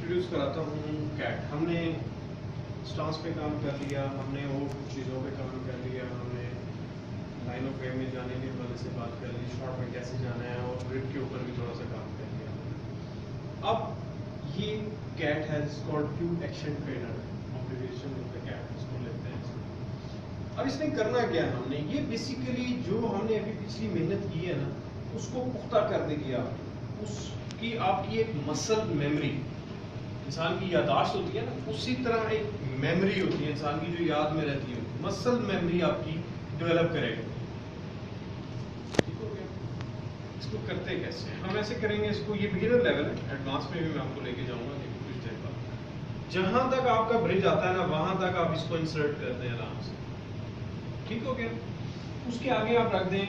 Introduce कराता हूँ cat. हमने स्टांस पे काम कर लिया, हमने और कुछ चीज़ों पे काम कर लिया, हमने लाइन ऑफ वे में जाने के वाले से बात कर ली, शॉर्ट में कैसे जाना है, और ग्रिड के ऊपर भी थोड़ा सा काम कर लिया। अब ये cat has called Q action trainer, observation of the cat इसको लेते हैं। अब इसमें करना क्या है, हमने ये बेसिकली जो हमने अभी पिछली मेहनत की है ना, उसको पुख्ता कर देगी उसकी आपकी एक मसल मेमोरी, इंसान की याददाश्त होती है ना, उसी तरह एक मेमोरी होती है इंसान की जो याद में रहती है, मसल मेमोरी आपकी डेवलप करेगा। ठीक हो गया? इसको करते कैसे, हम ऐसे करेंगे इसको, ये बिगिनर लेवल है, एडवांस में भी मैं आपको लेके जाऊंगा कुछ देर बाद। जहां तक आपका ब्रिज आता है ना, वहां तक आप इसको इंसर्ट करते हैं आराम से। ठीक हो गया? उसके आगे आप रख दें,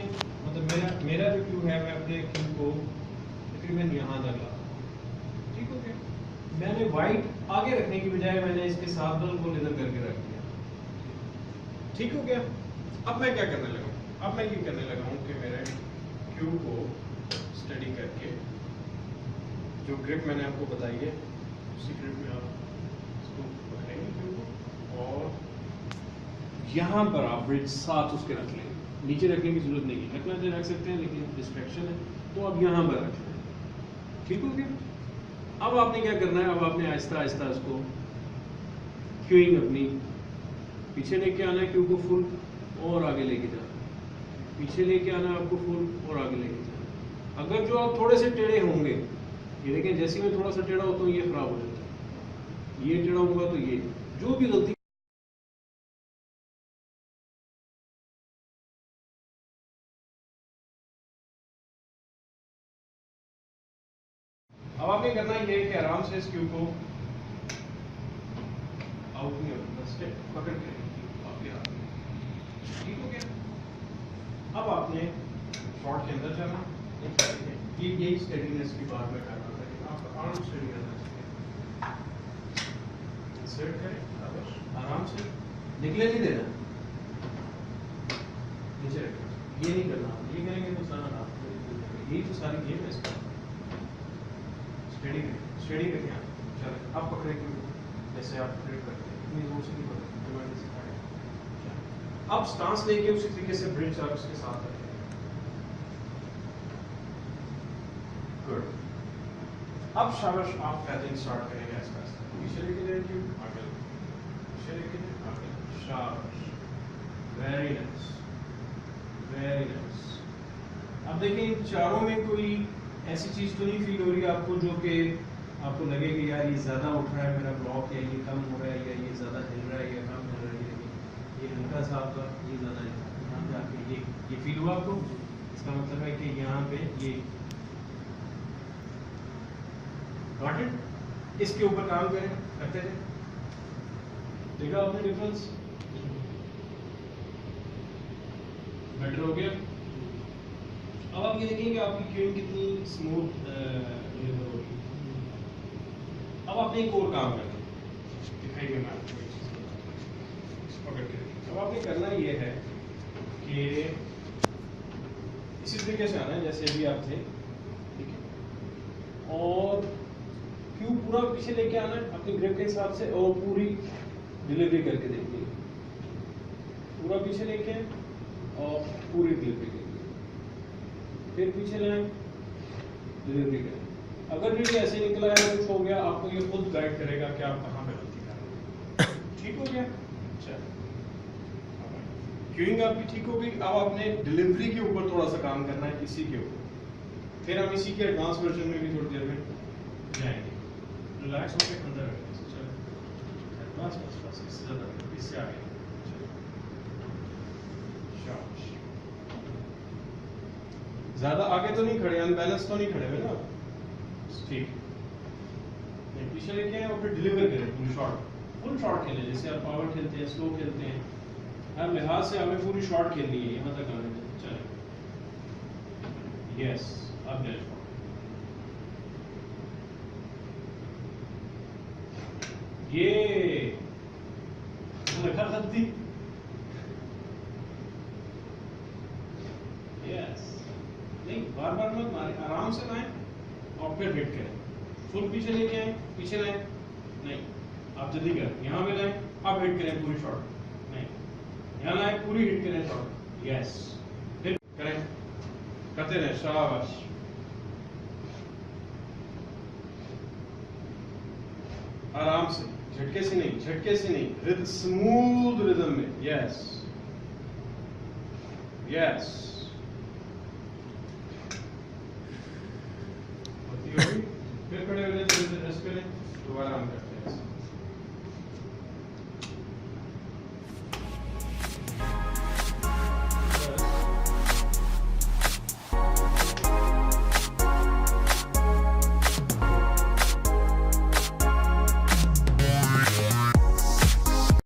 मतलब मेरा जो क्यू है, मैं अपने क्यू को तकरीबन यहाँ तक ला। ठीक हो गया? मैंने वाइट आगे रखने की बजाय मैंने इसके साथ बल को लेजर करके रख दिया। ठीक हो गया? अब मैं क्या करने लगा हूँ, अब मैं ये करने लगा हूँ कि मेरे क्यू को स्टडी करके जो ग्रिप मैंने आपको बताई है, उसी ग्रिप में आप इसको पकड़ेंगे क्यू को, और यहाँ पर आप ब्रिज साथ उसके रख लेंगे। नीचे रखने की जरूरत नहीं है, रखना तो रख सकते हैं लेकिन डिस्ट्रैक्शन है, तो अब यहाँ पर रख लें। ठीक हो गया? अब आपने क्या करना है, अब आपने आहिस्ता आहिस्ता इसको क्यूइंग अपनी पीछे लेके आना है, क्यू को फुल और आगे लेके जाना, पीछे लेके आना है आपको फुल और आगे लेके जाना। अगर जो आप थोड़े से टेढ़े होंगे, ये देखें जैसे मैं थोड़ा सा टेढ़ा होता हूँ ये खराब हो जाता है, ये टेढ़ा होगा तो ये जो भी गलती। अब आपने करना ये है कि आराम से इस क्यू को आउट नहीं होगा, स्टेप पकड़ के आपके हाथ में। ठीक हो गया? अब आपने शॉर्ट के अंदर जाना, ये यही स्टेडीनेस की बात मैं कर रहा था कि आपका आर्म स्टेडी रहना चाहिए। इंसर्ट करें आराम से, निकले नहीं देना, नीचे रखें, ये नहीं करना, ये करेंगे तो सारा आप यही तो सारी गेम है इसका। स्टेडी करें, स्टेडी करके चले, अब पकड़े क्यों जैसे आप ट्रेड करते हैं, इतनी जोर से नहीं पकड़े जो मैंने सिखाया। अब स्टांस लेके उसी तरीके से ब्रिज आप उसके साथ रखें। गुड। अब शाबाश, आप पैदलिंग स्टार्ट करेंगे ऐसा ऐसा, पीछे लेके जाएंगे आगे, पीछे लेके जाए आगे, शाबाश, वेरी नाइस, वेरी नाइस। अब देखिए इन चारों में कोई ऐसी चीज तो नहीं फील हो रही आपको जो कि आपको लगे कि यार ये ज्यादा उठ रहा है मेरा ब्लॉक, या ये कम हो रहा है, या ये ज्यादा हिल रहा है या कम हिल रहा है, ये हल्का सा आपका, ये ज्यादा है, यहाँ पे आके ये फील हुआ आपको। इसका मतलब है कि यहाँ पे ये गॉट इट। इसके ऊपर काम करें, करते रहे, देखा आपने डिफरेंस, बेटर हो गया। अब आप ये देखेंगे आपकी क्यूइंग कितनी स्मूथ डिलीवर होगी। अब आपने एक और काम करना दिखाइए, मैं आपको एक चीज़ बताता हूं। पकड़ के देखिए। अब आपने करना ये है कि इसी तरीके से आना है जैसे अभी आप थे, ठीक है, और क्यू पूरा पीछे लेके आना है अपनी ग्रिप के हिसाब से, और पूरी डिलीवरी करके देखिए, पूरा पीछे लेके और पूरी डिलीवरी करिए, फिर पीछे लाएं, डिलीवरी करें। अगर भी ऐसे निकला है कुछ हो गया, आपको ये खुद गाइड करेगा कि आप कहाँ पे गलती कर रहे हैं। ठीक हो गया? चलो, क्यूइंग आपकी ठीक हो गई। अब आपने डिलीवरी के ऊपर थोड़ा सा काम करना है, इसी के ऊपर, फिर हम इसी के एडवांस वर्जन में भी थोड़ी देर में जाएंगे। रिलैक्स होकर अंदर रखें, चलो एडवांस बस इससे ज़्यादा, इससे आगे ज्यादा आगे तो नहीं खड़े, अनबैलेंस तो नहीं खड़े हुए ना, ठीक। पीछे लेके आए और फिर डिलीवर करें पूरी शॉट, फुल शॉट खेलें, जैसे आप पावर खेलते हैं, स्लो खेलते हैं, हर लिहाज से हमें पूरी शॉट खेलनी है, यहाँ तक आने दें। चलें, यस, अब नेक्स्ट ये लगा गलती, यस, नहीं बार बार मत मारे, आराम से लाएं और फिर हिट करें। फुल पीछे लेके आए, पीछे लाए, नहीं, आप जल्दी करें, यहाँ पे लाए, आप हिट करें पूरी शॉट, नहीं, यहाँ लाए, पूरी हिट करें शॉट, यस, फिर करें, करते रहे, शाबाश। आराम से, झटके से नहीं, झटके से नहीं, स्मूथ रिदम में, यस यस। फिर खड़े हो जाए, थोड़ी देर रेस्ट करें, दोबारा हम करते हैं।